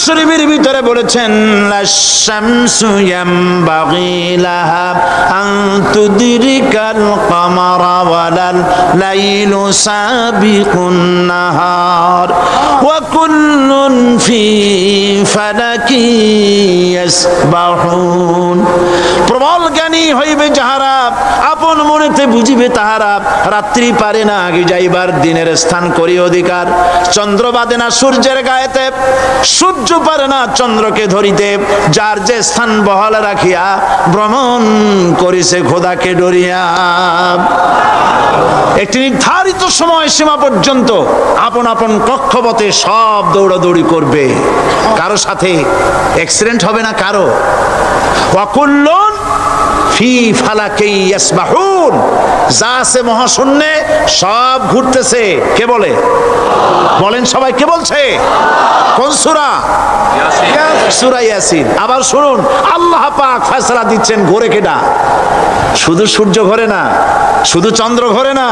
শরীফের ভিতরে বলেছেন লাশ-শামসু ইয়ামবাগি লাহা আন তুদরিকাল কামারা ওয়ালাল লাইলু সাবিকুন নাহার ওয়া কুল্লুন ফি ফালাকি ইয়াসবাহুন। প্রবল জ্ঞানী হইবে যাহারা, আপন মনেতে বুঝিবে তাহারা, রাত্রি পারে না আগে যাইবার, দিনের স্থান করি অধিকার। চন্দ্র বাদে না সূর্যের গায়েতে, সূর্য পারে না চন্দ্রকে ধরিতে, যার যে স্থান বহাল রাখিয়া ভ্রমণ করিছে খোদাকে ডরিয়া। একটি নির্ধারিত সময় সীমা পর্যন্ত আপন আপন কক্ষপথে সব দৌড়াদৌড়ি করবে, কারো সাথে অ্যাক্সিডেন্ট হবে না কারো। ওয়াকুল্লুন ফি ফালাকি ইয়াসবাহুন, যা আছে মহাশূন্যে সব ঘুরতেছে। কে বলে? বলেন সবাই, কে বলছে? কোন সূরা? সূরা ইয়াসিন। আবার শুনুন, আল্লাহ পাক ফয়সালা দিচ্ছেন ঘোরে কেডা? শুধু সূর্য ঘোরে না, শুধু চন্দ্র ঘোরে না,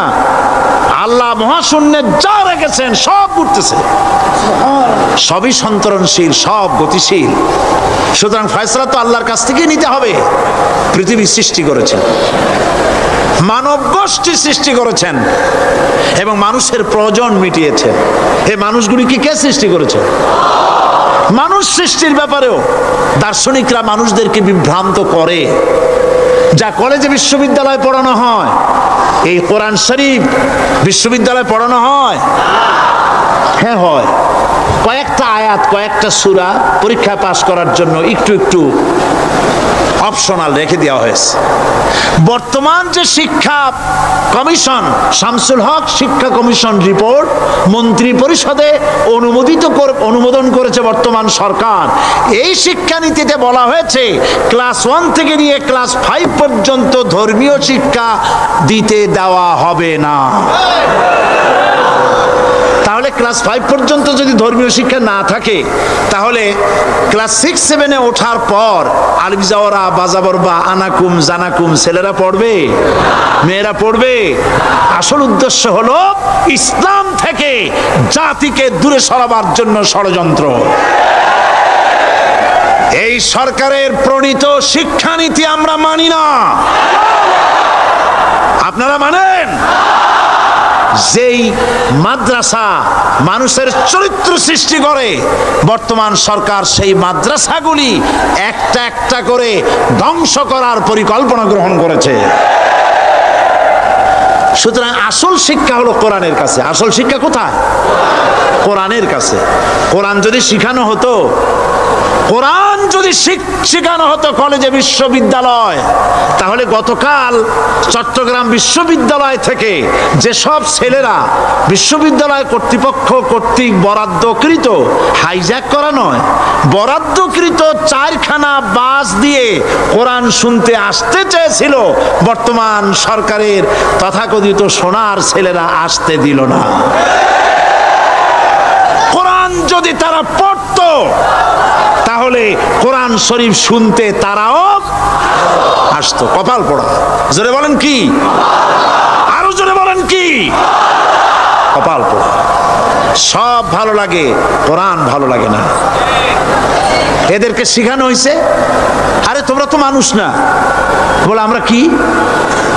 আল্লাহ মহাশূন্যে যা রেখেছেন সব ঘুরতেছে, সবই সন্তরণশীল, সব গতিশীল। সুতরাং ফয়সালা তো আল্লাহর কাছ থেকে নিতে হবে। পৃথিবী সৃষ্টি করেছেন, মানব গোষ্ঠী সৃষ্টি করেছেন এবং মানুষের প্রয়োজন মিটিয়েছেন। এই মানুষগুলিকে কে সৃষ্টি করেছেন? মানুষ সৃষ্টির ব্যাপারেও দার্শনিকরা মানুষদেরকে বিভ্রান্ত করে। যা কলেজে বিশ্ববিদ্যালয়ে পড়ানো হয়, এই কোরআন শরীফ বিশ্ববিদ্যালয়ে পড়ানো হয়? হ্যাঁ হয়। কয়েকটা আয়াত, কয়েকটা সূরা পরীক্ষা পাস করার জন্য একটু একটু অপশনাল রেখে দেওয়া হয়েছে। বর্তমান যে শিক্ষা কমিশন, শামসুল হক শিক্ষা কমিশন রিপোর্ট মন্ত্রী পরিষদে অনুমোদন করেছে বর্তমান সরকার। এই শিক্ষানীতিতে বলা হয়েছে ক্লাস 1 থেকে নিয়ে ক্লাস 5 পর্যন্ত ধর্মীয় শিক্ষা দিতে দেওয়া হবে না। তাহলে ক্লাস 5 পর্যন্ত যদি ধর্মীয় শিক্ষা না থাকে, তাহলে ক্লাস 6-7-এ ওঠার পর আলিফ জাওরা বাজাবর বা আনাকুম জানাকুম ছেলেরা পড়বে? মেয়েরা পড়বে? আসল উদ্দেশ্য হলো ইসলাম থেকে জাতিকে দূরে সরাবার জন্য ষড়যন্ত্র। এই সরকারের প্রণীত শিক্ষানীতি আমরা মানি না। আপনারা মানেন? যেই মাদ্রাসা মানুষের চরিত্র সৃষ্টি করে, বর্তমান সরকার সেই মাদ্রাসাগুলি একটা একটা করে ধ্বংস করার পরিকল্পনা গ্রহণ করেছে। সুতরাং আসল শিক্ষা হলো কোরআনের কাছে। আসল শিক্ষা কোথায়? কোরআনের কাছে। কোরআন যদি শিখানো হতো, কোরআন যদি শেখানো হতো কলেজে বিশ্ববিদ্যালয়, তাহলে গতকাল চট্টগ্রাম বিশ্ববিদ্যালয় থেকে যেসব ছেলেরা বিশ্ববিদ্যালয় কর্তৃপক্ষ কর্তৃক বরাদ্দকৃত, হাইজ্যাক করা নয়, বরাদ্দকৃত 4খানা বাস দিয়ে কোরআন শুনতে আসতে চেয়েছিল, বর্তমান সরকারের তথাকথিত সোনার ছেলেরা আসতে দিল না। কোরআন যদি তারা পড়তো, তাহলে কোরআন শরীফ শুনতে তারাও আসতো। কপাল পোড়া। জোরে বলেন কি? আরো জোরে বলেন কি? কপাল পোড়া। সব ভালো লাগে, কোরআন ভালো লাগে না। এদেরকে শিখানো হয়েছে, আরে তোমরা তো মানুষ না। বলে আমরা কি?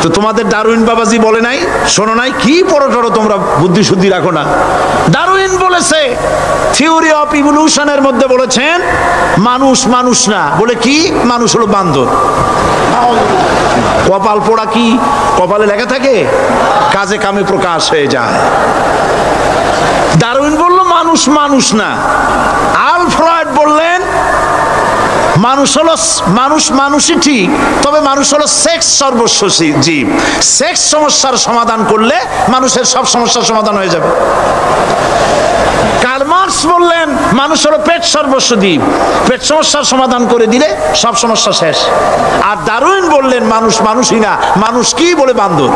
তো তোমাদের ডারউইন বাবাজি বলে নাই, শোনো নাই? কি পড়ো টড়ো তোমরা, বুদ্ধি শুদ্ধি রাখো না। ডারউইন বলেছে, থিওরি অফ ইভলিউশনের মধ্যে বলেছেন মানুষ মানুষ না। বলে কি? মানুষ হলো বান্দর। কপাল পোড়া। কি কপালে লেখা থাকে? কাজে কামে প্রকাশ হয়ে যায়। ডারউইন বলল মানুষ মানুষ না। আল ফ্রয়েড বললেন মানুষ হলো মানুষই ঠিক, তবে মানুষ হলো সেক্স সর্বস্ব জীব। সেক্স সমস্যার সমাধান করলে মানুষের সব সমস্যার সমাধান হয়ে যাবে। কার্ল মার্কস বললেন মানুষ হলো পেট সর্বস্ব জীব, পেট সমস্যার সমাধান করে দিলে সব সমস্যা শেষ। আর ডারউইন বললেন মানুষ মানুষই না, মানুষ কি? বলে বান্দর।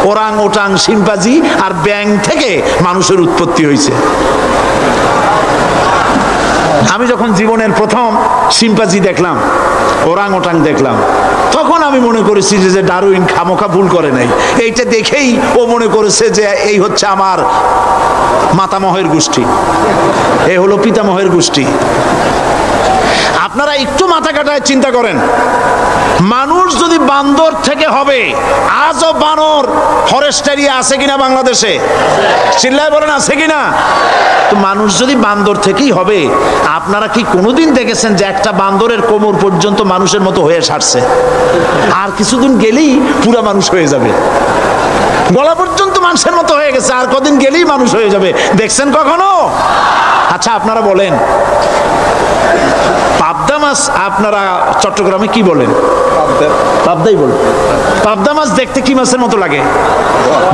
ওরাং ওটাং শিম্পাজি আর ব্যাং থেকে মানুষের উৎপত্তি হয়েছে। আমি যখন জীবনের প্রথম শিম্পাজি দেখলাম, ওরাং ওটাং দেখলাম, তখন আমি মনে করেছি যে ডারউইন খামোখা ভুল করে নাই, এইটা দেখেই ও মনে করেছে যে এই হচ্ছে আমার মাতামহের গোষ্ঠী, এই হলো পিতামহের গোষ্ঠী। আপনারা একটু মাথা কাটায় চিন্তা করেন, মানুষ যদি বান্দর থেকে হবে, আজও বানর ফরেস্ট এরিয়া আছে কিনা বাংলাদেশে? চিল্লায় বলেন আছে কিনা? তো মানুষ যদি বান্দর থেকেই হবে, আপনারা কি কোনোদিন দেখেছেন যে একটা বান্দরের কোমর পর্যন্ত মানুষের মতো হয়ে সারছে? আর কিছুদিন গেলেই পুরা মানুষ হয়ে যাবে, গলা পর্যন্ত মানুষের মতো হয়ে গেছে, আর কদিন গেলেই মানুষ হয়ে যাবে। দেখছেন কখনো? আচ্ছা আপনারা বলেন, পাবদা মাছ আপনারা চট্টগ্রামে কি বলেন? পাবদাই বলেন। পাবদা মাছ দেখতে কি মাছের মতো লাগে?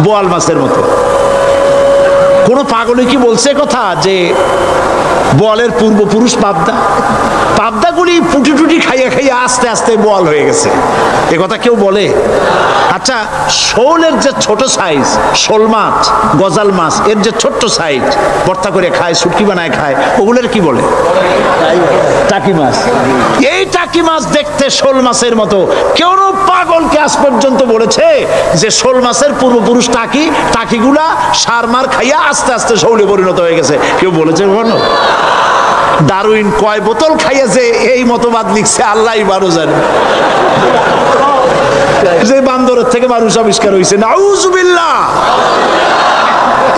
বোয়াল মাছের মতো। কোন পাগলে কি বলছে কথা যে বোয়ালের পূর্বপুরুষ পাবদা? পাবদাগুলি পুটি টুটি খাইয়া খাইয়া আস্তে আস্তে বোয়াল হয়ে গেছে, এ কথা কেউ বলে? আচ্ছা শোলের যে ছোট সাইজ, শোল মাছ, গজাল মাছ, এর যে ছোট্ট সাইজ ভর্তা করে খায়, শুটকি বানায় খায়, ওগুলোর কি বলে? টাকি মাছ। এই টাকি মাছ দেখতে শোল মাছের মতো। কেউ পাগলকে আজ পর্যন্ত বলেছে যে শোল মাছের পূর্বপুরুষ টাকি, টাকিগুলা সার মার খাইয়া আস্তে আস্তে শৌলে পরিণত হয়ে গেছে? কেউ বলেছে কখনো? ডারউইন কয় বোতল খাইয়েছে এই মতবাদ লিখছে আল্লাহই ভালো জানে, যে বান্দরের থেকে মানুষ আবিষ্কার হয়েছে। নাউজুবিল্লাহ।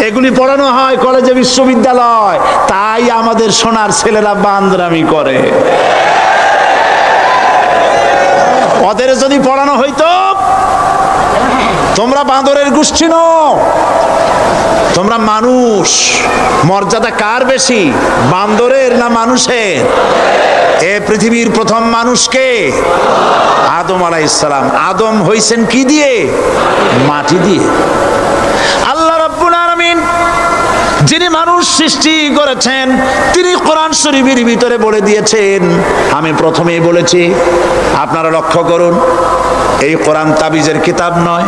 এগুলি পড়ানো হয় কলেজে, বিশ্ববিদ্যালয়, তাই আমাদের সোনার ছেলেরা বান্দরামি করে। ওদের যদি পড়ানো হইতো তোমরা বান্দরের গোষ্ঠী নও, তোমরা মানুষ, মর্যাদা কার বেশি, বান্দরের না মানুষের? এ পৃথিবীর প্রথম মানুষকে আদম আলাইহিস সালাম। আদম হইছেন কি দিয়ে? মাটি দিয়ে। আল্লাহ রাব্বুল আলামিন যিনি মানুষ সৃষ্টি করেছেন, তিনি কোরআন শরীফের ভিতরে বলে দিয়েছেন, আমি প্রথমেই বলেছি, আপনারা লক্ষ্য করুন, এই কোরআন তাবিজের কিতাব নয়,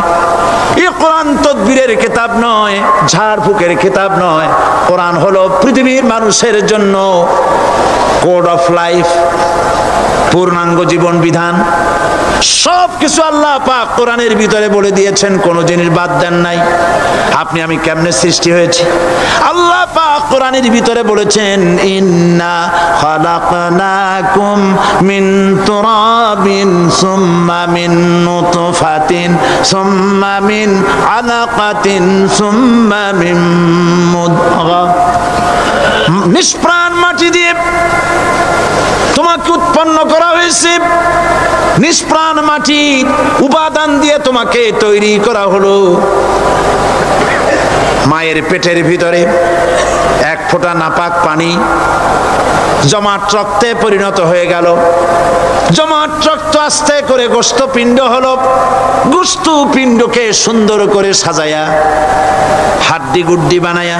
এই কোরআন তদবিরের কিতাব নয়, ঝাড়ফুঁকের কিতাব নয়। কোরআন হলো পৃথিবীর মানুষের জন্য কোড অফ লাইফ, পূর্ণাঙ্গ জীবন বিধান। সব কিছু আল্লাহ পাক কোরআনের ভিতরে বলে দিয়েছেন, কোন জিনিস বাদ দেন নাই। আপনি আমি কেমনে সৃষ্টি হয়েছি আল্লাহ পাক কোরআনের ভিতরে বলেছেন, ইন্না খালাকনাকুম মিন তুরাবিন সুম্মা মিন নুতফাতিন সুম্মা মিন আলাকাতিন সুম্মা মিন মুদগা। নিষ্প্রাণ মাটি দিয়ে তোমাকে উৎপন্ন করা হয়েছে, নিষ্প্রাণ মাটির উপাদান দিয়ে তোমাকে তৈরি করা হলো। মায়ের পেটের ভিতরে এক ফোঁটা নাপাক পানি জমাট রক্তে পরিণত হয়ে গেল, জমাট রক্ত আস্তে করে গোস্ত পিণ্ড হলো, গোস্ত পিণ্ডকে সুন্দর করে সাজায়া হাড্ডি গুড্ডি বানায়া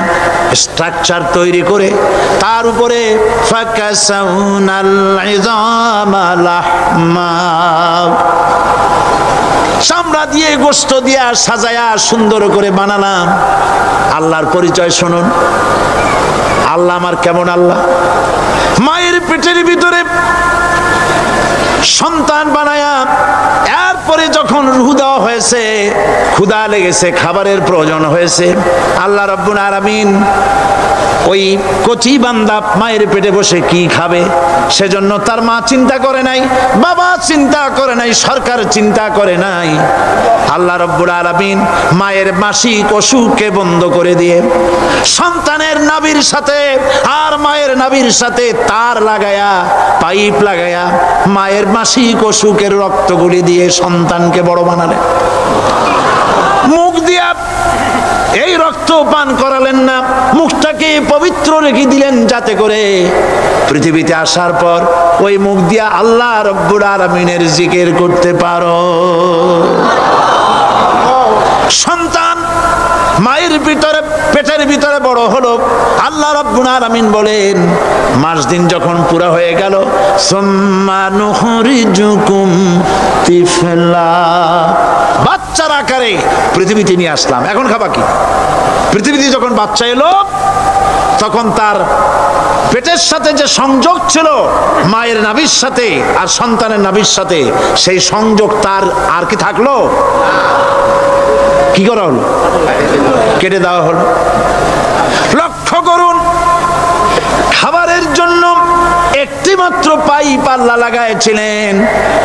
স্ট্রাকচার তৈরি করে তার উপরে ফাকাসাউনাল ইযামা লাহমা, চামড়া দিয়ে গোস্ত দিয়া সাজায়া সুন্দর করে বানালাম। আল্লাহর পরিচয় শুনুন, আল্লাহ আমার কেমন আল্লাহ। মায়ের পেটের ভিতরে সন্তান বানায়া এরপরে যখন রূহ দেওয়া হয়েছে, ক্ষুধা লেগেছে, খাবারের প্রয়োজন হয়েছে, আল্লাহ রাব্বুল আলামিন ওই কচি বান্দা মায়ের পেটে বসে কি খাবে, সেজন্য তার মা চিন্তা করে নাই, বাবা চিন্তা করে নাই, সরকার চিন্তা করে নাই। আল্লাহ রাব্বুল আলামিন মায়ের মাসিক অসুখকে বন্ধ করে দিয়ে সন্তানের নাভির সাথে আর মায়ের নাভির সাথে তার লাগায়া, পাইপ লাগায়া মায়ের মাসিক অসুখের রক্তগুলি দিয়ে সন্তানকে বড় বানালেন। মুখ দিয়া এই রক্ত পান করালেন না, মুখটাকে পবিত্র রেখে দিলেন যাতে করে পৃথিবীতে আসার পর ওই মুখ দিয়া আল্লাহ রাব্বুল আলামিনের জিকির করতে পারো। সন্তান মায়ের ভিতরে পেটের ভিতরে বড় হলো, আল্লাহ রাব্বুল আলামিন বলেন মাস দিন যখন পুরা হয়ে গেল, সুম্মা নুখরিজুকুম তিফলা, বাচ্চার আকারে পৃথিবীতে নিয়ে আসলাম। এখন খাবা কি? পৃথিবীতে যখন বাচ্চা এলো তখন তার পেটের সাথে যে সংযোগ ছিল মায়ের নাভির সাথে আর সন্তানের নাভির সাথে, সেই সংযোগ তার আর কি থাকলো? কি করা হলো? কেটে দেওয়া হলো। লক্ষ্য করুন, খাবারের জন্য একটি মাত্র পাইপ আল্লাহ লাগাইছিলেন,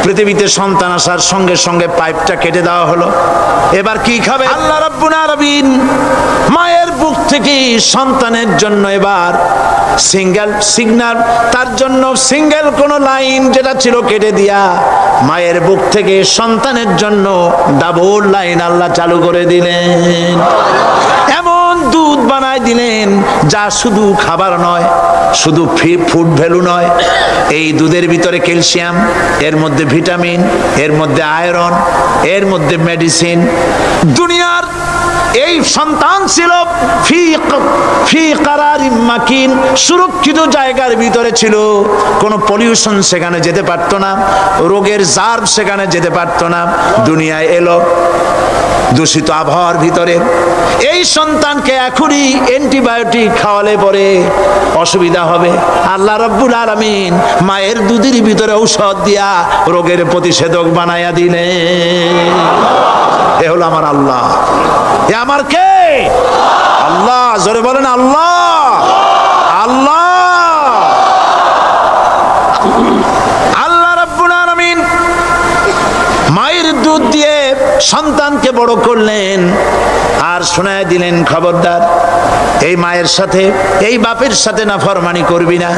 পৃথিবীতে সন্তান আসার সঙ্গে সঙ্গে পাইপটা কেটে দেওয়া হলো। এবার কি খাবে? আল্লাহ রাব্বুল আলামিন মায়ের বুক থেকে সন্তানের জন্য এবার সিঙ্গেল সিগন্যাল, তার জন্য সিঙ্গেল কোন লাইন যেটা ছিল কেটে দিয়া মায়ের বুক থেকে সন্তানের জন্য ডাবল লাইন আল্লাহ চালু করে দিলেন। এমন দুধ বানায় দিলেন যা শুধু খাবার নয়, শুধু ফুড ভ্যালু নয়, এই দুধের ভিতরে ক্যালসিয়াম, এর মধ্যে ভিটামিন, এর মধ্যে আয়রন, এর মধ্যে মেডিসিন। দুনিয়ার এই সন্তান ছিল ফি কারারিম মাকিন, সুরক্ষিত জায়গার ভিতরে ছিল, কোনো পলিউশন সেখানে যেতে পারত না, রোগের জার্ম সেখানে যেতে পারত না। দুনিয়ায় এলো দূষিত আবহাওয়ার ভিতরে, এই সন্তানকে এখনই অ্যান্টিবায়োটিক খাওয়ালে পরে অসুবিধা হবে। আল্লাহ রাব্বুল আলামিন মায়ের দুধের ভিতরে ঔষধ দিয়া রোগের প্রতিষেধক বানায়া দিলেন। এ হলো আমার আল্লাহ। এ আমার কে? আল্লাহ। জোরে বলেন আল্লাহ। আল্লাহ আল্লাহ রাব্বুল আলামিন মায়ের দুধ দিয়ে সন্তানকে বড় করলেন আর শোনায় দিলেন, খবরদার এই মায়ের সাথে, এই বাপের সাথে নাফরমানি করবি না।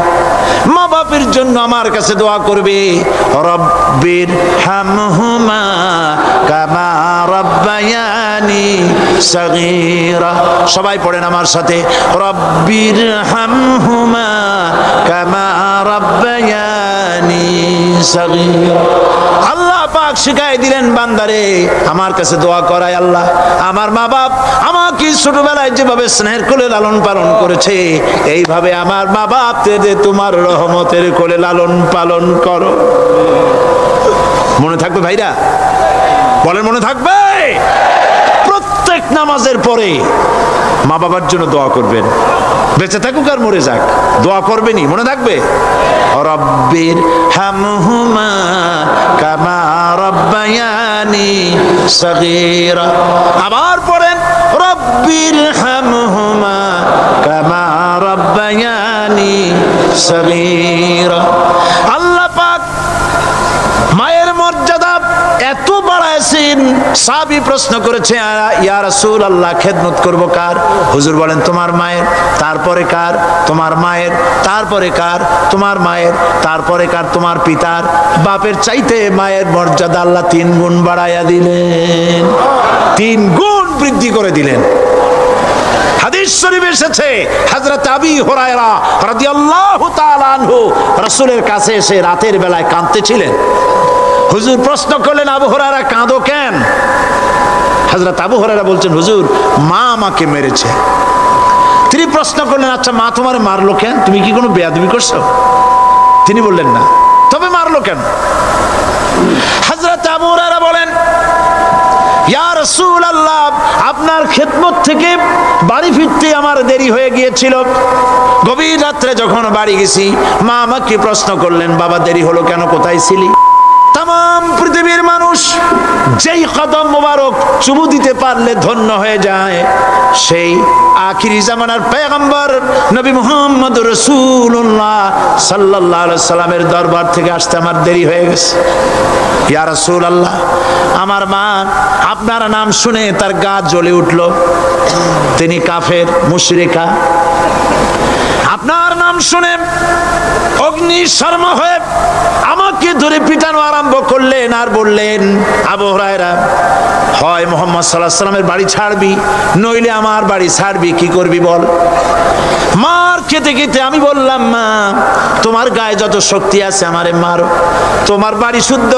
মা বাপের জন্য আমার কাছে দোয়া করবি, রব্বির হামহুমা কামা রব্বায়ানি সগীরা। সবাই পড়েন আমার সাথে, রব্বির হামহুমা কামা রব্বায়ানি সগীরা। আল্লাহ পাক শিখাই দিলেন বান্দারে আমার কাছে দোয়া করায়, আল্লাহ আমার মা বাপ আমাকে ছোটবেলায় যেভাবে স্নেহের কোলে লালন পালন করেছে, এইভাবে আমার মা বাপকে তোমার রহমতের কোলে লালন পালন করো। মনে থাকবে ভাইরা? বলেন মনে থাকবে? প্রত্যেক নামাজের পরে মা বাবার জন্য দোয়া করবেন, বেঁচে থাকুক আর মরে যাক, দোয়া করবেনই। মনে থাকবে? রব্বির হামহুমা কামা রব্বায়ানি সগীরা। আবার পড়েন, রব্বির হামহুমা কামা রব্বায়ানি সগীরা। আল্লাহ পাক মায়ের মর্যাদা এত বাড়াইছেন, সাহাবী প্রশ্ন করেছে, ইয়া রাসূলুল্লাহ খেদমত করব কার? হুজুর বলেন তোমার মায়ের, তারপরে কার? তোমার মায়ের, তারপরে কার? তোমার মায়ের, তারপরে কার? তোমার পিতার। বাপের চাইতে মায়ের মর্যাদা আল্লাহ 3 গুণ বাড়াইয়া দিলেন, 3 গুণ বৃদ্ধি করে দিলেন। হাদিস শরীফে এসেছে, হযরত আবী হুরায়রা রাদিয়াল্লাহু তাআলা আনহু রাসূলের কাছে এসে রাতের বেলায় কাঁদতেছিলেন। হুজুর প্রশ্ন করলেন, আবু হুরায়রা কাঁদো কেন? হযরত আবু হুরায়রা বলছেন, হুজুর মা আমাকে মেরেছে। তিনি প্রশ্ন করলেন, আচ্ছা মা তোমার মারলো কেন? তুমি কি কোনো বেয়াদবি করছো? তিনি বললেন না, তবে মারলো কেন? হযরত আবু হুরায়রা বলেন, ইয়া রাসূলুল্লাহ আপনার খেদমত থেকে বাড়ি ফিরতে আমার দেরি হয়ে গিয়েছিল। গভীর রাত্রে যখন বাড়ি গেছি, মা আমাকে প্রশ্ন করলেন, বাবা দেরি হলো কেন, কোথায় ছিলি? তাম পৃথিবীর মানুষ যেই কদম মোবারক চুমু দিতে পারলে ধন্য হয়ে যায়, সেই আখিরি জামানার পয়গম্বর নবী মুহাম্মদ রাসূলুল্লাহ সাল্লাল্লাহু আলাইহি সাল্লামের দরবার থেকে আসতে আমার দেরি হয়ে গেছে। ইয়া রাসূলুল্লাহ আমার মা আপনার নাম শুনে তার গা জ্বলে উঠল, তিনি কাফের মুশরিকা। আপনার নাম শুনে অগ্নি শর্মা হয়ে আমাকে ধরে পিটানো আরম্ভ করলেন আর বললেন, আবু হুরায়রা হয় মুহাম্মদ সাল্লাল্লাহু আলাইহি সাল্লামের বাড়ি ছাড়বি, নইলে আমার বাড়ি ছাড়বি, কি করবি বল? মার খেতে খেতে আমি বললাম, মা তোমার গায়ে যত শক্তি আছে আমারে মারো, তোমার বাড়ি শুদ্ধ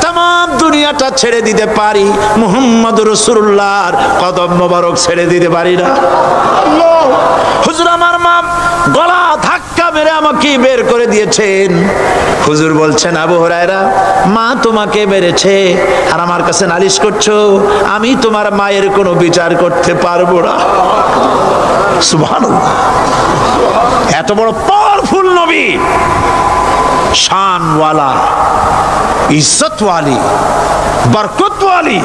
তাম দুনিয়াটা ছেড়ে দিতে পারি, মুহাম্মদ রাসূলুল্লাহর কদম মোবারক ছেড়ে দিতে পারি না। হুজুর আমার মা গলা ধাক্কা মেরে আমাকে বের করে দিয়েছেন। হুজুর বলছেন, আবু হুরায়রা মা তোমাকে মেরেছে আর আমার কাছে নালিশ করছো, আমি তোমার মায়ের কোনো বিচার করতে পারবো না। সুবহানাল্লাহ। এত বড় পাওয়ারফুল নবী, শানওয়ালা, ইজ্জতওয়ালি, বরকতওয়ালি,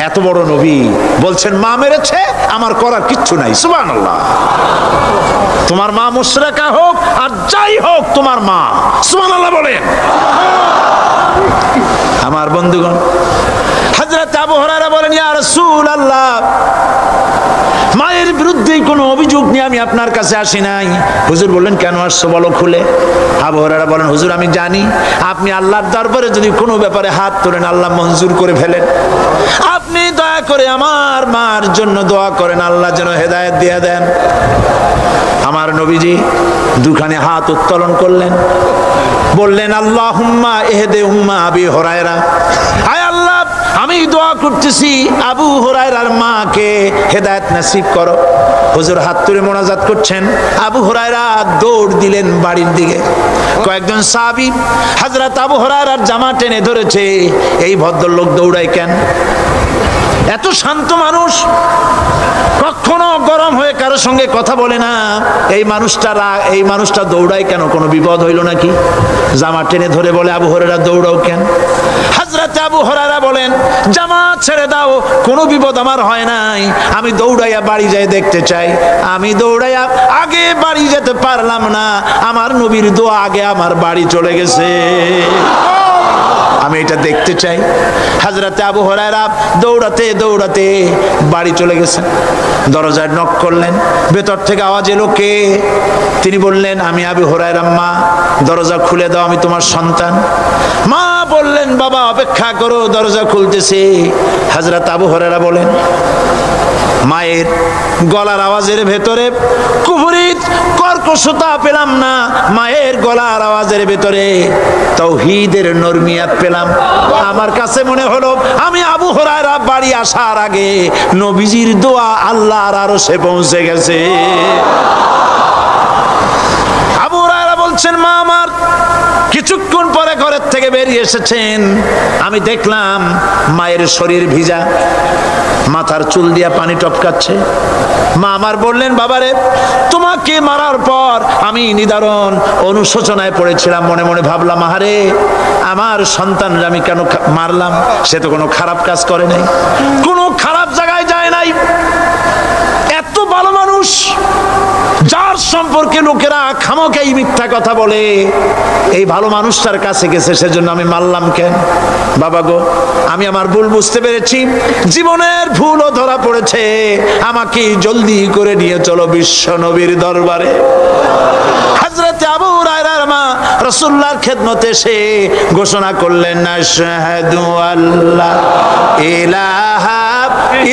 এত বড় নবী বলছেন মা মেরেছে, আমার করার কিচ্ছু নাই। সুবহানাল্লাহ। তোমার মা মুশরিকা হোক আর যাই হোক, তোমার মা। সুবহানাল্লাহ বলেন। আমার বন্ধুগণ, হযরত আবু হুরায়রা বলেন, ইয়া রাসূলুল্লাহ, মায়ের বিরুদ্ধে কোনো অভিযোগ নিয়ে আমি আপনার কাছে আসি নাই। হুজুর বললেন, কেন আসছো বলো খুলে। আবু হুরায়রা বলেন, হুজুর আমি জানি আপনি আল্লাহর দরবারে যদি কোনো ব্যাপারে হাত তোলেন আল্লাহ মঞ্জুর করে ফেলেন। আপনি দয়া করে আমার মার জন্য দোয়া করেন, আল্লাহ যেন হেদায়েত দিয়ে দেন। আমার নবীজি দুখানে হাত উত্তোলন করলেন, বললেন, আল্লাহুম্মা ইহদি উম্মা আবি হুরায়রা, আয় আল্লাহ আমি দোয়া করতেছি আবু হুরায়রার মাকে হেদায়েত নসিব করো। হুজুর হাত তুলে মোনাজাত করছেন, আবু হুরায়রা দৌড় দিলেন বাড়ির দিকে। কয়েকজন সাহাবী হযরত আবু হুরায়রার জামা টেনে ধরেছে, এই ভদ্রলোক দৌড়ায় কেন? এত শান্ত মানুষ, কখনো গরম হয়ে কারোর সঙ্গে কথা বলে না। এই মানুষটা দৌড়ায় কেন? কোনো বিপদ হইল নাকি? জামা টেনে ধরে বলে, আবু হুরায়রা দৌড়াও কেন? হযরত আবু হুরায়রা বলেন, জামা ছেড়ে দাও, কোনো বিপদ আমার হয় নাই, আমি দৌড়াইয়া বাড়ি যাই দেখতে চাই। আমি দৌড়াইয়া আগে বাড়ি যেতে পারলাম না, আমার নবীর দোয়া আগে আমার বাড়ি চলে গেছে, আমি এটা দেখতে চাই। হযরত আবু হুরায়রা দৌড়াতে দৌড়াতে বাড়ি চলে গেছেন। দরজায় নক করলেন, ভেতর থেকে আওয়াজ এলো, কে? তিনি বললেন, আমি আবু হুরায়রা মা, দরজা খুলে দাও, আমি তোমার সন্তান। মা বললেন, বাবা অপেক্ষা করো, দরজা খুলতেছে। হযরত আবু হুরায়রা বলেন, মায়ের গলার আওয়াজের ভেতরে কুফরি কর্কশতা পেলাম না, মায়ের গলার আওয়াজের ভেতরে তাওহীদের নরমিয়াত পেলাম। আমার কাছে মনে হলো আমি আবু হুরায়রা বাড়ি আসার আগে নবীজির দোয়া আল্লাহর আরশে পৌঁছে গেছে। আবু হুরায়রা বলছেন, মা আমার কিছুক্ষণ পরে ঘরের থেকে বেরিয়ে এসেছেন, আমি দেখলাম মায়ের শরীর ভিজা, মাথার চুল দিয়া পানি টপকাচ্ছে। মা আমার বললেন, বাবারে তোমাকে মারার পর আমি নিদারুণ অনুশোচনায় পড়েছিলাম, মনে মনে ভাবলাম, আহারে আমার সন্তানরা আমি কেন মারলাম? সে তো কোনো খারাপ কাজ করে নাই, কোনো খারাপ জায়গায় যায় নাই, এত ভালো মানুষ যার সম্পর্কে লোকেরা খামোখাই মিথ্যা কথা বলে, এই ভালো মানুষটার কাছে গেছে, সেজন্য আমি মারলাম কেন? বাবা গো, আমি আমার ভুল বুঝতে পেরেছি, জীবনের ভুলও ধরা পড়েছে, আমাকে জলদি করে নিয়ে চলো বিশ্ব নবীর দরবারে। হযরত আবু হুরায়রার মা রাসূলুল্লাহর খেদমতে এসে ঘোষণা করলেন, আশহাদু আল্লা ইলাহা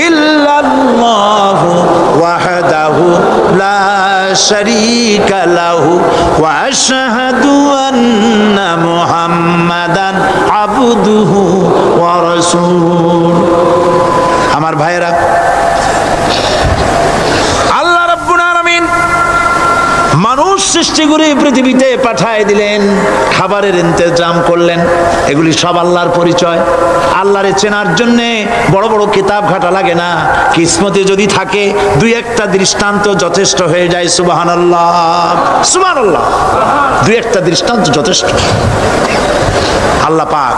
ইল্লাল্লাহু ওয়াহদাহু লা শারীকা লাহু ওয়া আশহাদু আন্না মুহাম্মাদান আবদুহু ওয়া রাসূলুহু। আমার ভাইয়েরা, আল্লাহ রাব্বুল আলামিন মানুষ সৃষ্টি করে পৃথিবীতে পাঠায় দিলেন, খাবারের ইন্তজাম করলেন, এগুলি সব আল্লাহর পরিচয়। আল্লাহরে চেনার জন্য বড় বড় কিতাব ঘাটা লাগে না, কিসমতে যদি থাকে দুই একটা দৃষ্টান্ত যথেষ্ট হয়ে যায়। সুবহানাল্লাহ, সুবহানাল্লাহ, দুই একটা দৃষ্টান্ত যথেষ্ট। আল্লাহ পাক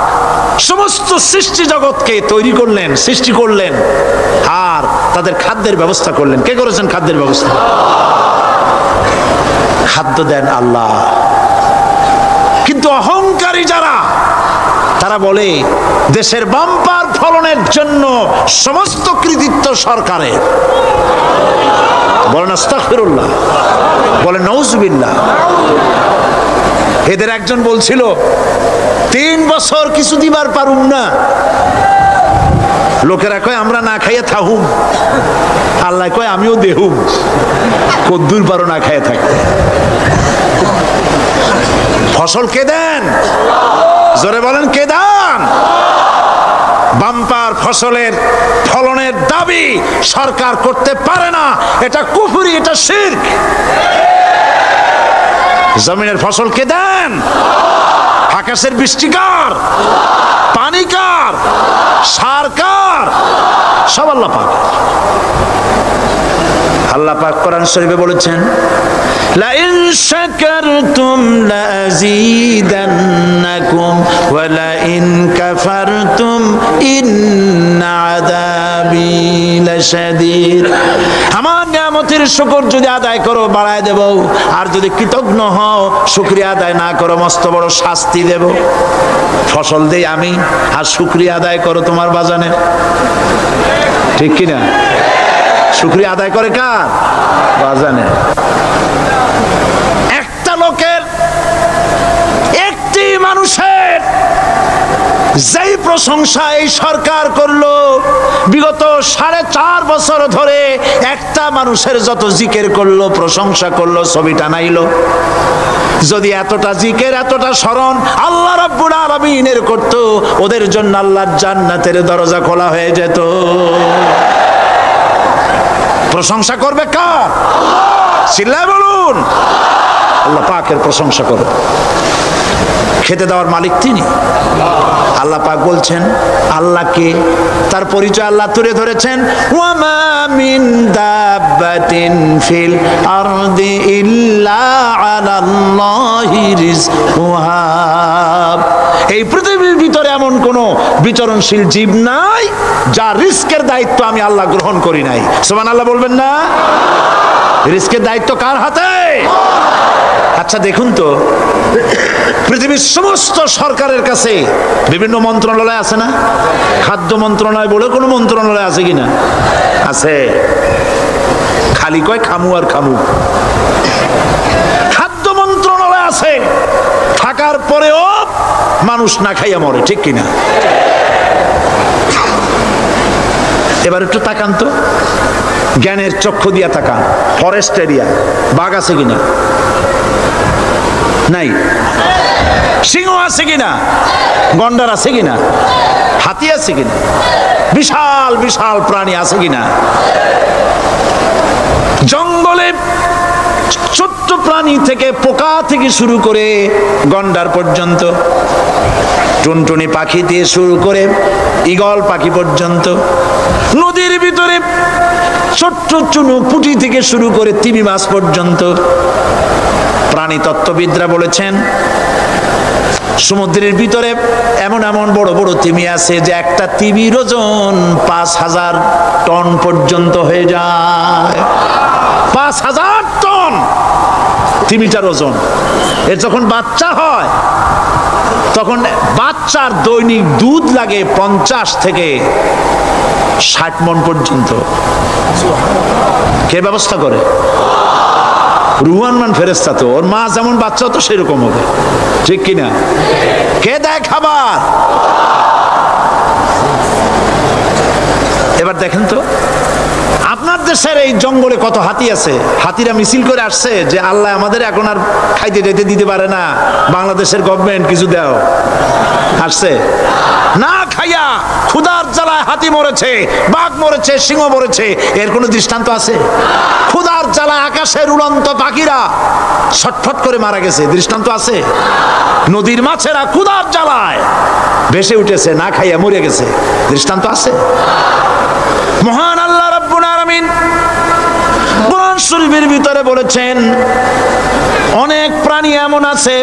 সমস্ত সৃষ্টি জগৎকে তৈরি করলেন, সৃষ্টি করলেন, আর তাদের খাদ্যের ব্যবস্থা করলেন। কে করেছেন খাদ্যের ব্যবস্থা? খাদ্য দেন আল্লাহ। কিন্তু অহংকারী যারা, তারা বলে দেশের বাম্পার ফলনের জন্য সমস্ত কৃতিত্ব সরকারের। বলেন আস্তাগফিরুল্লাহ, বলেন নাউজুবিল্লাহ। এদের একজন বলছিল, 3 বছর কিছু দিবার পারুম না, লোকেরা কয় আমরা না খাইয়ে থাকুম, আল্লাহ কয় আমিও দেহুম, কদ্দুর পারো না খাইয়ে থাকতে। ফসল কে দেন? জোরে বলেন, কে দেন? বাম্পার ফসলের ফলনের দাবি সরকার করতে পারে না, এটা কুফরি, এটা শিরক। জমিনের ফসল কে দেন? আকাশের বৃষ্টি কার? পানি কার? সার কার? সব আল্লাহ পাক। আল্লাহ পাক কোরআন শরীফে বলেছেন, লা ইন শাকারতুম লাযীদান্নাকুম ওয়া লা ইন কাফারতুম ইন্না আযাবি লাশাদীদ। আমার নিয়ামতের শুকর যদি আদায় করো বাড়ায় দেব, আর যদি কৃতজ্ঞ হও শুকরিয়া আদায় না করো মস্ত বড় শাস্তি দেব। ফসল দেই আমি আর শুকরিয়া আদায় করো তোমার বাজানে, ঠিক কিনা? শুকরিয়া আদায় করে কার? বাজানে। একটা লোকের, একটি মানুষের যেই প্রশংসা এই সরকার করলো বিগত 4.5 বছর ধরে, একটা মানুষের যত জিকির করলো, প্রশংসা করলো, ছবি টানাইলো, যদি এতটা জিকির এতটা স্মরণ আল্লাহ রাব্বুল আলামিনের করতো, ওদের জন্য আল্লাহর জান্নাতের দরজা খোলা হয়ে যেত। প্রশংসা করবে কার? চিল্লায় বলুন, আল্লাহ পাকের প্রশংসা করো। খেতে দেওয়ার মালিক তিনি। আল্লাহ পাক বলছেন আল্লাহকে, তার পরিচয় আল্লাহ তুলে ধরেছেন, ওয়ামা মিন দাব্বাতিন ফিল আরদি ইল্লা আলাল্লাহি রিজকুহা। এই পৃথিবীর ভিতরে এমন কোন বিচরণশীল জীব নাই যার রিস্কের দায়িত্ব আমি আল্লাহ গ্রহণ করি নাই। সুবহানাল্লাহ বলবেন না? রিস্কের দায়িত্ব কার হাতে? আচ্ছা দেখুন তো, পৃথিবীর সমস্ত সরকারের কাছে বিভিন্ন মন্ত্রণালয় আছে না? খাদ্য মন্ত্রণালয় বলে কোনো মন্ত্রণালয় আছে কিনা? আছে। খালি কয় খামু আর খামু। খাদ্য মন্ত্রণালয় আছে, থাকার পরেও মানুষ না খাইয়া মরে, ঠিক কিনা? এবার একটু তাকান তো, জ্ঞানের চক্ষু দিয়া তাকান। ফরেস্ট এরিয়া, বাঘ আছে কিনা? নাই। সিংহ আছে কিনা? গন্ডার আছে কিনা? হাতি আছে কিনা? বিশাল বিশাল প্রাণী আছে কিনা? জঙ্গলে ছোট্ট প্রাণী থেকে, পোকা থেকে শুরু করে গন্ডার পর্যন্ত, টুনটুনি পাখি দিয়ে শুরু করে ঈগল পাখি পর্যন্ত, নদীর ভিতরে ছোট্ট চুনু পুঁটি থেকে শুরু করে তিমি মাছ পর্যন্ত। প্রাণী তত্ত্ববিদরা বলেছেন সমুদ্রের ভিতরে এমন এমন বড় বড় তিমি আছে যে একটা তিমির ওজন 5000 টন পর্যন্ত হয়ে যায়। 5000 টন তিমিটার ওজন। এর যখন বাচ্চা হয় তখন বাচ্চার দৈনিক দুধ লাগে 50 থেকে 60 মণ পর্যন্ত। কে ব্যবস্থা করে? রুহান মান ফেরেশতা। তো ওর মা যেমন বাচ্চা তো সেরকম হবে, ঠিক কিনা? কে দেয় খাবার? এবার দেখেন তো, আপনার দেশের এই জঙ্গলে কত হাতি আছে। হাতিরা মিছিল করে আসছে যে আল্লাহ আমাদের এখন আর খাইতে যাইতে দিতে পারে না, বাংলাদেশের গভর্নমেন্ট কিছু দাও। আসছে না, খাইয়া ক্ষুধার জ্বালায় হাতি মরেছে, বাঘ মরেছে, সিংহ মরেছে। এর কোনো দৃষ্টান্ত আছে? ক্ষুধার জ্বালায় আকাশের উড়ন্ত পাখিরা ছটফট করে মারা গেছে, দৃষ্টান্ত আছে? নদীর মাছেরা ক্ষুধার জ্বালায় ভেসে উঠেছে, না খাইয়া মরে গেছে, দৃষ্টান্ত আছে? মহান আল্লাহ রাব্বুল আলামিন কোরআন শরীফের ভিতরে বলেছেন অনেক প্রাণী এমন আছে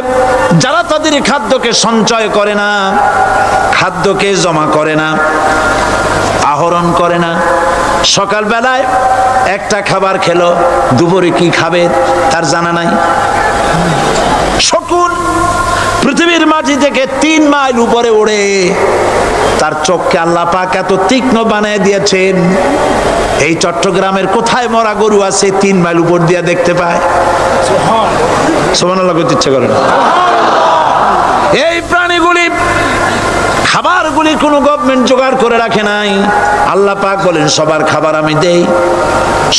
যারা তাদের খাদ্যকে সঞ্চয় করে না, খাদ্যকে জমা করে না, আহরণ করে না। সকাল বেলায় একটা খাবার খেলো, দুপুরে কি খাবে তার জানা নাই। শকুন পৃথিবীর মাটি থেকে 3 মাইল উপরে ওড়ে, তার চোখকে আল্লাহ পাক এত তীক্ষ্ণ বানিয়ে দিয়েছেন, এই চট্টগ্রামের কোথায় মরা গরু আছে 3 মাইল উপর দিয়ে দেখতে পায়। সুবহানাল্লাহ করতে ইচ্ছে করে না। এই প্রাণীগুলি খাবারগুলি কোনো গভর্নমেন্ট জোগাড় করে রাখে নাই। আল্লাহ পাক বলেন সবার খাবার আমি দেই।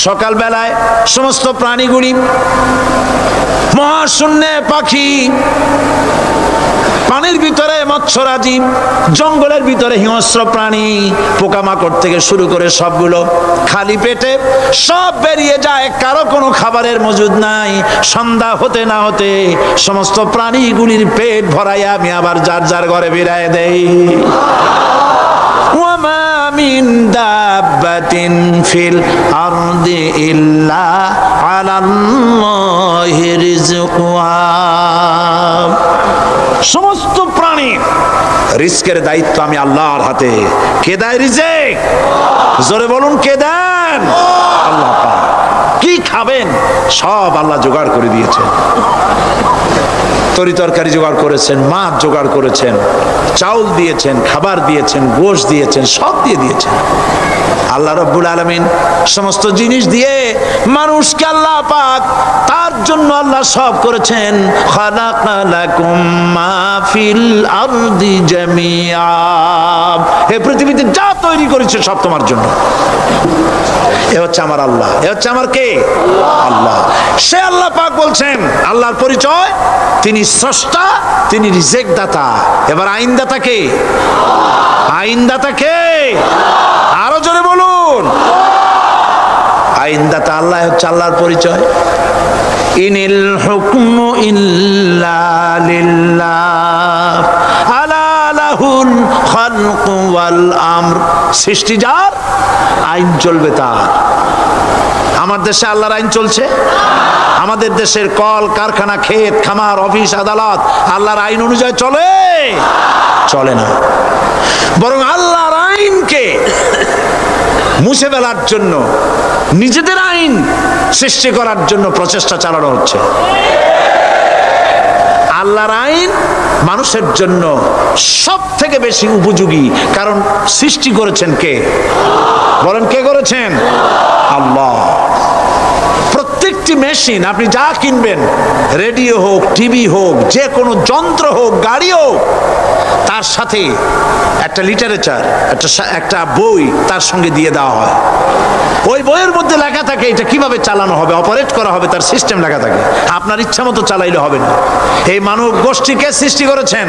সকাল বেলায় সমস্ত প্রাণীগুলি মহাশূন্যে, পানির ভিতরে মৎস্যরাজি, জঙ্গলের ভিতরে হিংস্র প্রাণী, পোকামাকড় থেকে শুরু করে সবগুলো খালি পেটে সব বেরিয়ে যায়, কারো কোনো খাবারের মজুদ নাই। সন্ধ্যা হতে না হতে সমস্ত প্রাণীগুলির পেট ভরাইয়া আমি আবার যার যার ঘরে ফিরাইয়া দেই। ওয়ামা মিন দাব্বাতিন ফিল আরদি ইল্লা আলাল্লাহি রিজকুহা। সমস্ত প্রাণী রিজকের দায়িত্ব আমি আল্লাহর হাতে। কে দেয় রিজেক? জোরে বলুন, কে দেন? আল্লাহ পাক। কি খাবেন সব আল্লাহ জোগাড় করে দিয়েছেন। তরি তরকারি জোগাড় করেছেন, মাছ জোগাড় করেছেন, চাউল দিয়েছেন, খাবার দিয়েছেন, গোশত দিয়েছেন, সব দিয়ে দিয়েছেন। আল্লাহ রাব্বুল আলামিন সমস্ত জিনিস দিয়ে মানুষকে আল্লাহ পাক তার জন্য আল্লাহ সব করেছেন। খালাকা লাকুম মা ফিল আরদি জামিআ। এই পৃথিবীতে যা তৈরি করেছে সব তোমার জন্য। এ হচ্ছে আমার আল্লাহ। এ হচ্ছে আমার কে? আল্লাহ। সে আল্লাহ পাক বলছেন, আল্লাহর পরিচয়, তিনি স্রষ্টা, তিনি রিজেক দাতা। এবার আইনদাতা কে? আইনদাতা কে? আরো জোরে বলুন। আইনদাতা আল্লাহ হচ্ছে আল্লাহর পরিচয়। ইনিল হুকমু ইল্লা লিল্লাহ আলা লাহুল খালকু ওয়াল আমর। সৃষ্টি যার, আইন চলবে তার। আমার দেশে আল্লাহর আইন চলছে? আমাদের দেশের কল কারখানা, ক্ষেত খামার, অফিস আদালত আল্লাহর আইন অনুযায়ী চলে? চলে না। বরং আল্লাহর আইনকে মুছে ফেলার জন্য, নিজেদের আইন সৃষ্টি করার জন্য প্রচেষ্টা চালানো হচ্ছে। আল্লাহর আইন মানুষের জন্য সব থেকে বেশি উপযোগী, কারণ সৃষ্টি করেছেন কে? বলেন, কে করেছেন? আল্লাহ। প্রত্যেকটি মেশিন আপনি যা কিনবেন, রেডিও হোক, টিভি হোক, যে কোনো যন্ত্র হোক, গাড়ি হোক, তার সাথে একটা লিটারেচার, একটা বই তার সঙ্গে দিয়ে দেওয়া হয়। ওই বইয়ের মধ্যে লেখা থাকে এটা কিভাবে চালানো হবে, অপারেট করা হবে, তার সিস্টেম লেখা থাকে। আপনার ইচ্ছা মতো চালাইলে হবে না। এই মানব গোষ্ঠীকে সৃষ্টি করেছেন।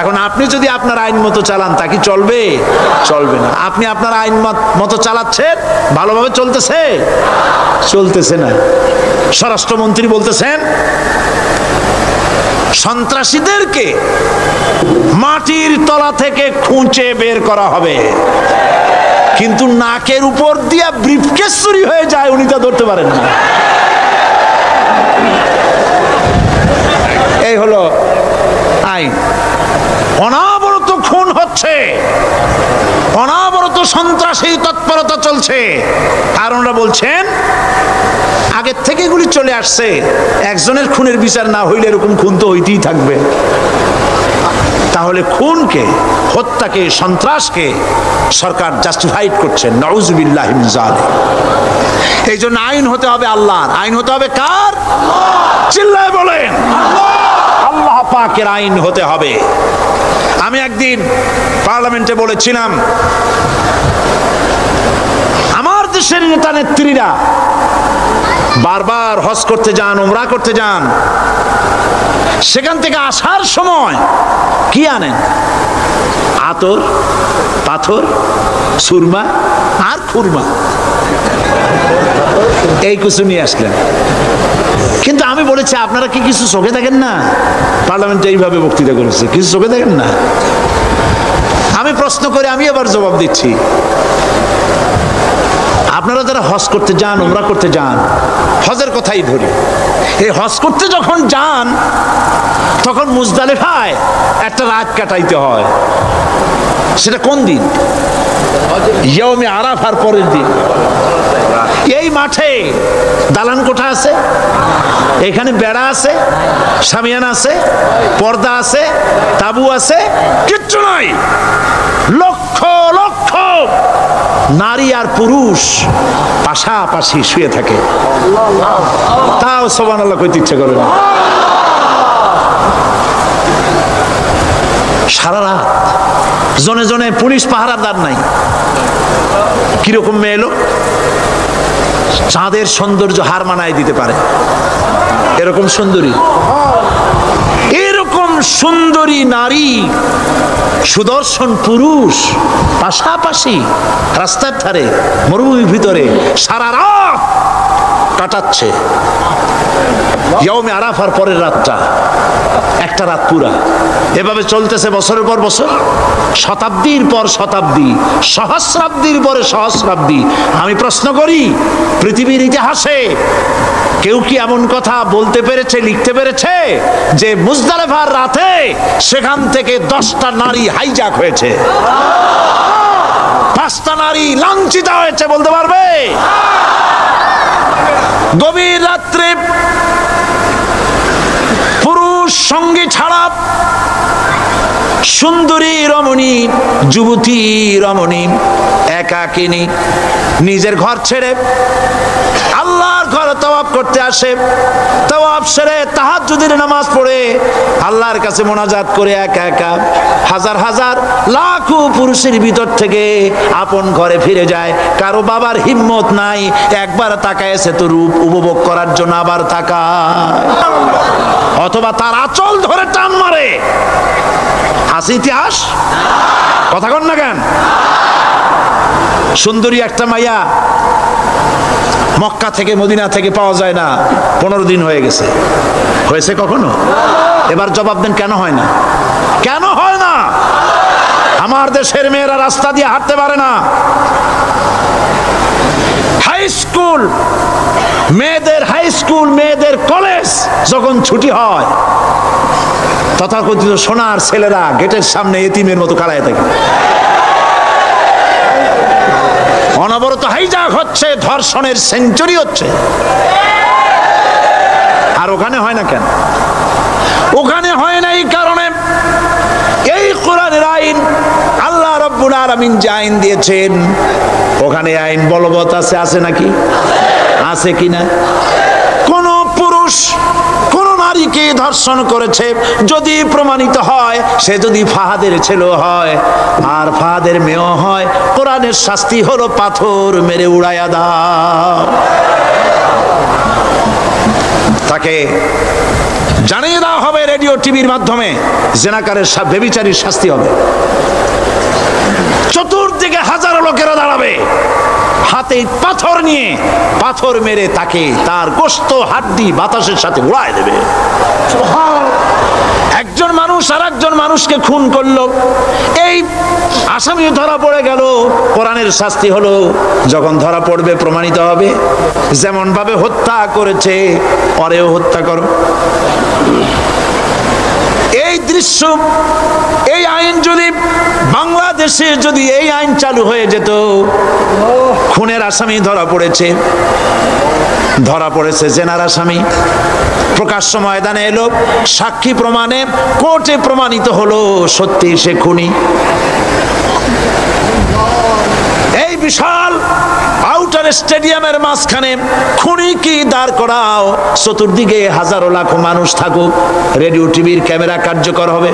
এখন আপনি যদি আপনার আইন মতো চালান, তা কি চলবে? চলবে না। আপনি আপনার আইন মতো চালাচ্ছেন, ভালোভাবে চলতেছে? চলতেছে না। স্বরাষ্ট্রমন্ত্রী বলতেছেন সন্ত্রাসীদেরকে মাটির তলা থেকে খুঁজে বের করা হবে, কিন্তু নাকের উপর দিয়া ব্রিফকেস চুরি হয়ে যায়, উনি তা ধরতে পারেন না। এই হলো আইন। অনাবরত খুন হচ্ছে, অনাবরত সন্ত্রাসী তৎপরতা চলছে। আর ওনারা বলছেন আগের থেকে এগুলি চলে আসছে, একজনের খুনের বিচার না হইলে এরকম খুন তো হইতেই থাকবে। তাহলে খুনকে, হত্যাকে, সন্ত্রাসকে সরকার জাস্টিফাইড করছেন। নাউযুবিল্লাহি মিন যালিক। এই জন্য আইন হতে হবে আল্লাহর। আইন হতে হবে কার? চিল্লায় বলেন, আল্লাহ পাকের আইন হতে হবে। আমি একদিন পার্লামেন্টে বলেছিলাম, আমার দেশের নেতা নেত্রীরা বারবার হজ করতে যান, উমরা করতে যান, সেখান থেকে আসার সময় কি আনেন? আতর, পাথর, সুরমা আর খুরমা, এই কিছু নিয়ে আসলেন। কিন্তু আমি বলেছি, আপনারা কি কিছু চোখে দেখেন না? পার্লামেন্টে এইভাবে বক্তৃতা করেছে, কিছু চোখে দেখেন না? আমি প্রশ্ন করে আমি আবার জবাব দিচ্ছি, আপনারা যারা হজ করতে যান, উমরা করতে যান, হজের কথাই ধরি, এই হজ করতে যখন যান তখন মুজদালিফায় একটা রাত কাটাইতে হয়। সেটা কোন দিন? ইয়ৌমে আরাফার পরের দিন। এই মাঠে দালান কোঠা আছে, এখানে বেড়া আছে, শামিয়ানা আছে, পর্দা আছে, তাবু আছে, কিচ্ছু নাই। লক্ষ লক্ষ নারী আর পুরুষ পাশাপাশি শুয়ে থাকে, তাও সুবহানাল্লাহ কইতে ইচ্ছা করে না। সারা রাত জনে জনে পুলিশ পাহারাদার নাই। কিরকম মেয়ে এলো, চাঁদের সৌন্দর্য হার মানায় দিতে পারে এরকম সুন্দরী। এরকম সুন্দরী নারী, সুদর্শন পুরুষ পাশাপাশি রাস্তার ধারে মরুভূমির ভিতরে সারা রাত কাটাচ্ছে। ইয়ৌমে আরাফার পরের রাতটা, একটা রাত পুরা। এভাবে চলতেছে বছরের পর বছর, শতাব্দীর পর শতাব্দী, সহস্রাব্দীর পরে সহস্রাব্দী। আমি প্রশ্ন করি, পৃথিবীর ইতিহাসে কেউ কি এমন কথা বলতে পেরেছে, লিখতে পেরেছে যে মুজদালিফার রাতে সেখান থেকে 10টা নারী হাইজ্যাক হয়েছে, 5টা নারী লাঞ্ছিত হয়েছে? বলতে পারবে? গভীর রাত্রে পুরুষ সঙ্গী ছাড়া সুন্দরী রমণী, যুবতী রমণী একাকিনী নিজের ঘর ছেড়ে আল্লাহর ঘরে তওয়াফ করতে আসে। তওয়াফ সেরে তাহাজ্জুদের নামাজ পড়ে আল্লাহর কাছে মোনাজাত করে একা একা হাজার হাজার লাখো পুরুষের ভিতর থেকে আপন ঘরে ফিরে যায়। কারো বাবার হিম্মত নাই একবার তাকায়ছে তো রূপ উপভোগ করার জন্য আবার তাকায়, অথবা তার আঁচল ধরে টান মারে। আছে ইতিহাস? কথা কন না কেন? সুন্দরী একটা মাইয়া মক্কা থেকে মদিনা থেকে পাওয়া যায় না, 15 দিন হয়ে গেছে। হয়েছে কখনো? এবার জবাব দেন, কেন হয় না? কেন হয় না? আমার দেশের মেয়েরা রাস্তা দিয়ে হাঁটতে পারে না। হাই স্কুল মেয়েদের, হাই স্কুল মেয়েদের কলেজ যখন ছুটি হয়, তথাকথিত সোনার ছেলেরা গেটের সামনে এতিমের মতো কালায় থাকে। অনবরত হাইজ্যাক হচ্ছে, ধর্ষণের সেঞ্চুরি হচ্ছে। আর ওখানে হয় না কেন? ওখানে হয় না এই কারণে, এই কোরআনের আইন আল্লাহ রাব্বুল আলামিন যে আইন দিয়েছেন, ওখানে আইন বলবৎ আছে। আছে নাকি? আছে কিনা? কোন পুরুষ কোন নারীকে ধর্ষণ করেছে যদি প্রমাণিত হয়, সে যদি ফাহাদের ছেলে হয় আর ফাহাদের মেয়েও হয়, কোরআনের শাস্তি হলো পাথর মেরে উড়াইয়া দাও। তাকে জানিয়ে দেওয়া হবে রেডিও টিভির মাধ্যমে, জেনাকারের ব্যভিচারীর শাস্তি হবে। চতুর্দিকে হাজারো লোকেরা দাঁড়াবে, হাতে পাথর নিয়ে পাথর মেরে তাকে তার গোশত হাড্ডি বাতাসের সাথে উড়ায় দেবে। একজন মানুষ আর একজন মানুষকে খুন করলো, এই আসামি ধরা পড়ে গেল, কোরআনের শাস্তি হলো যখন ধরা পড়বে প্রমাণিত হবে, যেমন ভাবে হত্যা করেছে পরেও হত্যা করো। এই দৃশ্য, এই আইন যদি বাংলাদেশে যদি এই আইন চালু হয়ে যেত, খুনের আসামি ধরা পড়েছে জেনার আসামি, প্রকাশ্য ময়দানে এলো, সাক্ষী প্রমাণে কোর্টে প্রমাণিত হলো সত্যি সে খুনি। এই বিশাল আউটার স্টেডিয়ামের মাঝখানে খুনি কি দাঁড় করাও, চতুর্দিকে হাজারো লাখো মানুষ থাকুক, রেডিও টিভির ক্যামেরা কার্যকর হবে,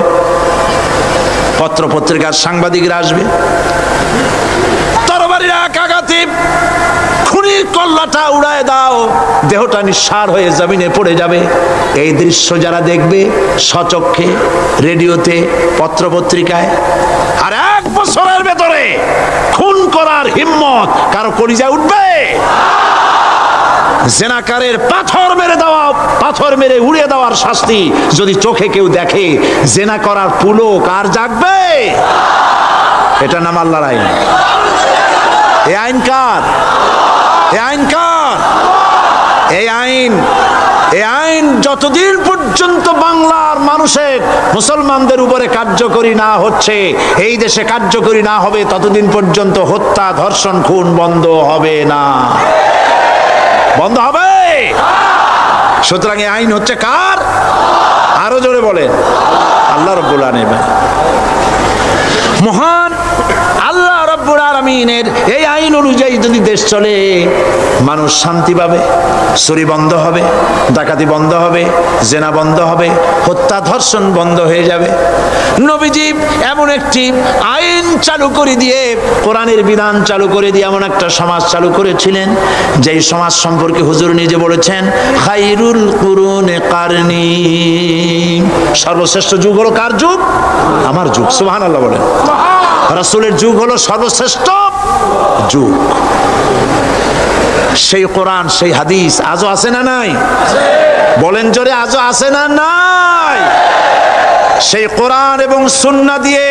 পত্র পত্রিকার সাংবাদিকরা আসবে, তরবারির এক আঘাতে খুনির কল্লাটা উড়ায় দাও, দেহটা নিঃসার হয়ে জমিনে পড়ে যাবে। এই দৃশ্য যারা দেখবে স্বচক্ষে, রেডিওতে, পত্র পত্রিকায়, আর 1 বছরের ভেতরে খুন করার হিম্মত কারো কলিজায় উঠবে? জেনাকারের পাথর মেরে উড়িয়ে দেওয়ার শাস্তি যদি চোখে কেউ দেখে, জেনা করার পুলক আর জাগবে? এটা নাম আল্লাহর আইন। এই আইন কার? এই আইন কার? এই আইন যতদিন পর্যন্ত বাংলার মানুষের, মুসলমানদের উপরে কার্যকরী না হচ্ছে, এই দেশে কার্যকরী না হবে, ততদিন পর্যন্ত হত্যা, ধর্ষণ, খুন বন্ধ হবে না। বন্ধ হবে? সুতরাং এই আইন হচ্ছে কার? আরো জোরে বলেন, আল্লাহ রাব্বুল আলামিন। মহান আল্লাহ রাব্বুল আলামিনের এই আইন অনুযায়ী যদি দেশ চলে, মানুষ শান্তি পাবে, চুরি বন্ধ হবে, ডাকাতি বন্ধ হবে, জেনা বন্ধ হবে, হত্যা ধর্ষণ বন্ধ হয়ে যাবে। নবীজি এমন একটি আইন চালু করে দিয়ে, কোরআনের বিধান চালু করে দিয়ে এমন একটা সমাজ চালু করেছিলেন, যেই সমাজ সম্পর্কে হুজুর নিজে বলেছেন, খায়রুল কুরুনে কারনি, সর্বশ্রেষ্ঠ যুগ হলো কার যুগ? আমার যুগ। সুবহানাল্লাহ বলেন। রাসূলের যুগ হলো সর্বশ্রেষ্ঠ যুগ। সেই কোরআন, সেই হাদিস আজও আছে না নাই? বলেন জোরে, আজও আছে না নাই? সেই কোরআন এবং সুন্নাহ দিয়ে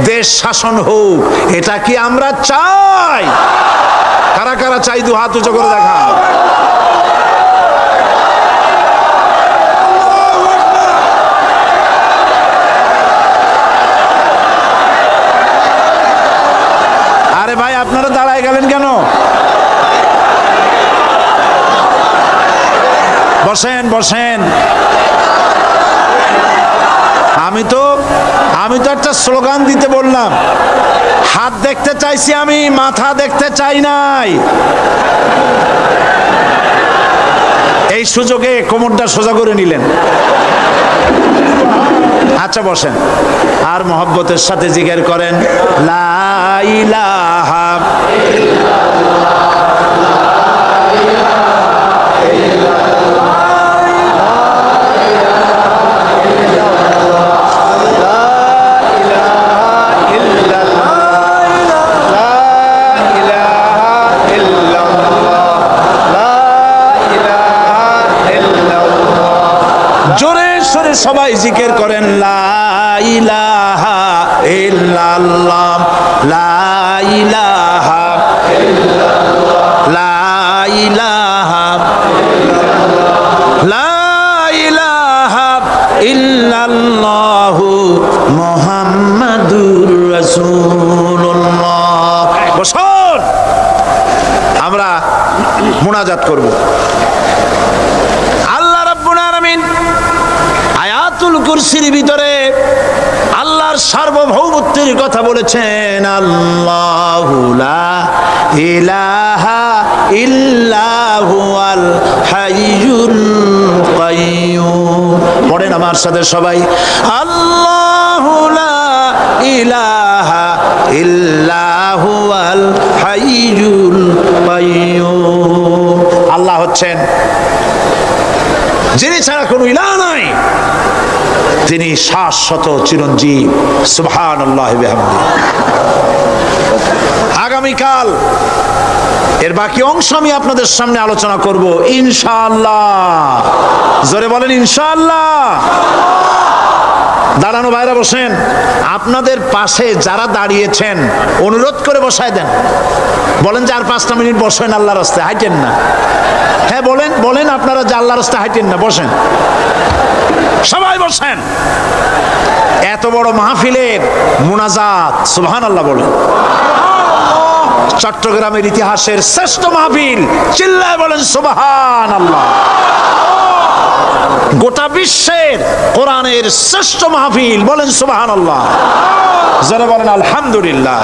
দেশ শাসন হোক, এটা কি আমরা চাই? কারা কারা চাই? দু হাত উঁচু করে দেখা। আরে ভাই, আপনারা দাঁড়ায় গেলেন কেন? বসেন বসেন। আমি তো একটা স্লোগান দিতে বললাম। হাত দেখতে চাইছি আমি, মাথা দেখতে চাই নাই। এই সুযোগে কোমরটা সোজা করে নিলেন। আচ্ছা বসেন, আর মহব্বতের সাথে জিকির করেন লা ইলাহা সবাই জিকির করেন লা ইলাহা ইল্লাল্লাহ, লা ইলাহা ইল্লাল্লাহ, লা ইলাহা ইল্লাল্লাহ, লা ইলাহা ইল্লাল্লাহ মুহাম্মাদুর রাসূলুল্লাহ। বসুন, আমরা মুনাজাত করব। আল্লাহ রাব্বুল আলামিন আয়াতুল কুরসির ভিতরে আল্লাহর সার্বভৌমত্বের কথা বলেছেন। আল্লাহু লা ইলাহা ইল্লা হুয়াল হাইয়ুল কাইয়্যুম। পড়েন আমার সাথে সবাই, আল্লাহু লা ইলাহা ইল্লা হুয়াল হাইয়ুল কাইয়্যুম। আল্লাহ হচ্ছেন যিনি ছাড়া কোনো ইলাহ নাই, তিনি শাশ্বত চিরঞ্জীব। সুবহানাল্লাহি বিহামদি। আগামীকাল এর বাকি অংশ আমি আপনাদের সামনে আলোচনা করব ইনশাআল্লাহ। জোরে বলেন ইনশাআল্লাহ। দাঁড়ানো ভাইরা বসেন। আপনাদের পাশে যারা দাঁড়িয়েছেন অনুরোধ করে বসায় দেন। বলেন যে আর 5টা মিনিট বসেন, আল্লাহর রাস্তায় হাঁটেন না। হ্যাঁ বলেন, বলেন আপনারা যে আল্লাহর রাস্তায় হাঁটেন না, বসেন, সবাই বসেন। এত বড় মাহফিলের মুনাজাত, সুবহানাল্লাহ বলেন। চট্টগ্রামের ইতিহাসের শ্রেষ্ঠ মাহফিল, চিল্লায় বলেন সুবহানাল্লাহ। গোটা বিশ্বের কোরআনের শ্রেষ্ঠ মাহফিল, বলেন সুবহানাল্লাহ। যারা বলেন আলহামদুলিল্লাহ।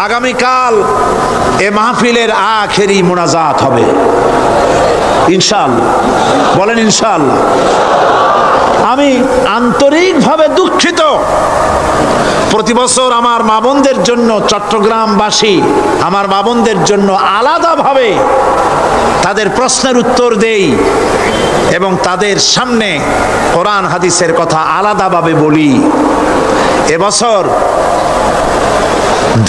আগামীকাল এ মাহফিলের আখেরি মুনাজাত হবে ইনশাআল্লাহ। বলেন ইনশাআল্লাহ। আমি আন্তরিকভাবে দুঃখিত, প্রতি বছর আমার মা বোনদের জন্য, চট্টগ্রামবাসী আমার মা বোনদের জন্য আলাদাভাবে তাদের প্রশ্নের উত্তর দেই এবং তাদের সামনে কোরআন হাদিসের কথা আলাদাভাবে বলি। এবছর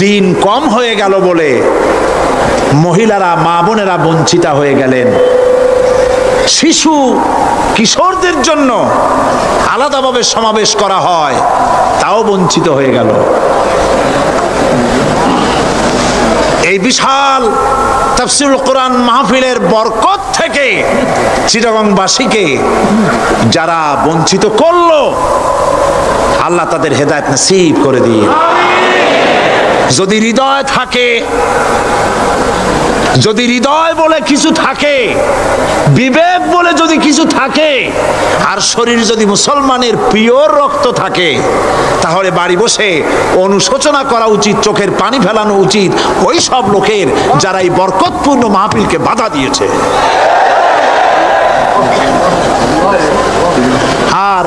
দিন কম হয়ে গেল বলে মহিলারা, মা বোনেরা বঞ্চিতা হয়ে গেলেন। শিশু কিশোরদের জন্য আলাদাভাবে সমাবেশ করা হয়, তাও বঞ্চিত হয়ে গেল। এই বিশাল তাফসীরুল কোরআন মাহফিলের বরকত থেকে চিটাগংবাসীকে যারা বঞ্চিত করলো, আল্লাহ তাদের হেদায়েত নসিব করে দিয়ে। যদি হৃদয় থাকে, যদি হৃদয় বলে কিছু থাকে, বিবেক বলে যদি কিছু থাকে, আর শরীর যদি মুসলমানের পিওর রক্ত থাকে, তাহলে বাড়ি বসে অনুশোচনা করা উচিত, চোখের পানি ফেলানো উচিত ওই সব লোকের যারা এই বরকতপূর্ণ মাহফিলকে বাধা দিয়েছে। আর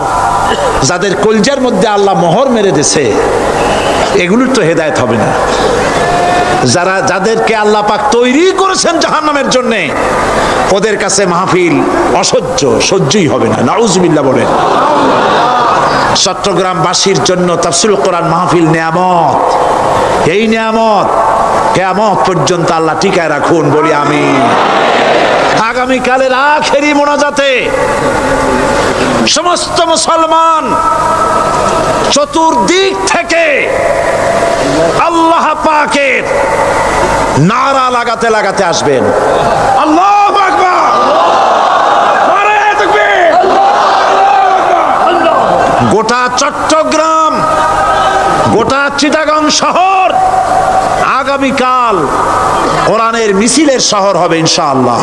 যাদের কলজার মধ্যে আল্লাহ মোহর মেরে দিয়েছে, এগুলোর তো হেদায়েত হবে না। যাদেরকে আল্লাহ পাক তৈরি করেছেন জাহান্নামের জন্য, ওদের কাছে মাহফিল সহ্যই হবে না। নাউজুবিল্লাহ বলেন। চট্টগ্রামবাসীর জন্য তাফসীরুল কোরআন মাহফিল নিয়ামত। এই নিয়ামত কিয়ামত পর্যন্ত আল্লাহ টিকায় রাখুন, বলি আমিন। আগামীকালের আখেরি মোনাজাতে সমস্ত মুসলমান চতুর্দিক থেকে আল্লাহ পাকের নারা লাগাতে লাগাতে আসবেন। আল্লাহু আকবার, নারায়ে তাকবীর। গোটা চট্টগ্রাম, গোটা চিটাগাং শহর আগামীকাল কোরআনের মিছিলের শহর হবে ইনশাআল্লাহ।